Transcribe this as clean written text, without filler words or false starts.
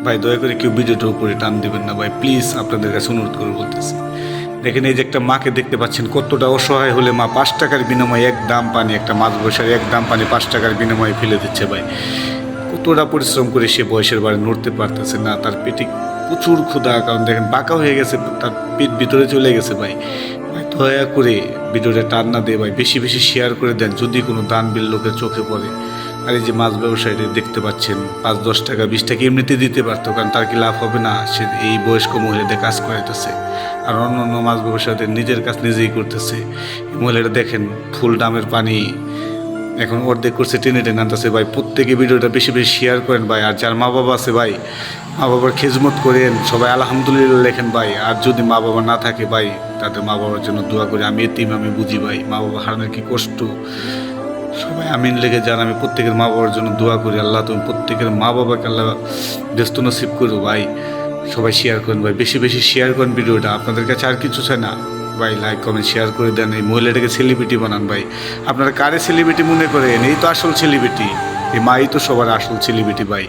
ভাই দয়া করে কেউ ভিডিওটার উপরে টান দিবেন না ভাই, প্লিজ আপনাদের কাছে অনুরোধ করে বলতেছি। দেখেন এই যে একটা মাকে দেখতে পাচ্ছেন, কতটা অসহায় হলে মা 5 টাকার বিনিময়ে এক দাম পানি, একটা মাছ বসার এক দাম পানি 5 টাকার বিনিময়ে ফেলে দিচ্ছে ভাই। কতটা পরিশ্রম করে সে বয়সের বাড়ি নড়তে পারতেছে না, তার পেটে প্রচুর ক্ষুধা, কারণ দেখেন বাঁকা হয়ে গেছে, তার পেট ভিতরে চলে গেছে ভাই। ভাই দয়া করে ভিডিওটা টান না দিয়ে ভাই বেশি বেশি শেয়ার করে দেন, যদি কোনো দান বিল লোকের চোখে পড়ে। আর এই যে মাছ ব্যবসায়ীরা দেখতে পাচ্ছেন, 5-10 টাকা 20 টাকা এমনিতে দিতে পারতো, কারণ তার কি লাভ হবে না? সে এই বয়স্ক মহিলাদের কাজ করাইতেছে, আর অন্য অন্য মাছ ব্যবসায়ীদের নিজের কাজ নিজেই করতেছে। এই মহিলাটা দেখেন ফুল দামের পানি এখন অর্ধেক করছে, টেনে টেনে আনতেছে ভাই। প্রত্যেকে ভিডিওটা বেশি বেশি শেয়ার করেন ভাই, আর যার মা বাবা আছে ভাই, মা বাবার খেজমত করেন, সবাই আলহামদুলিল্লাহ লেখেন ভাই। আর যদি মা বাবা না থাকে ভাই, তাদের মা বাবার জন্য দোয়া করি। আমি এতিম, আমি বুঝি ভাই মা বাবা হারানোর কি কষ্ট। সবাই আমিন লেগে যান, আমি প্রত্যেকের মা বাবার জন্য দোয়া করি। আল্লাহ তুমি প্রত্যেকের মা বাবাকে আল্লাহ ব্যস্ত নসিব করো ভাই। সবাই শেয়ার করেন ভাই, বেশি বেশি শেয়ার করেন ভিডিওটা। আপনাদের কাছে আর কিছু চাই না ভাই, লাইক কমেন্ট শেয়ার করে দেন, এই মহিলাটাকে সেলিব্রিটি বানান ভাই। আপনারা কারে সেলিব্রিটি মনে করেন? এই তো আসল সেলিব্রিটি, এই মাই তো সবার আসল সেলিব্রিটি ভাই।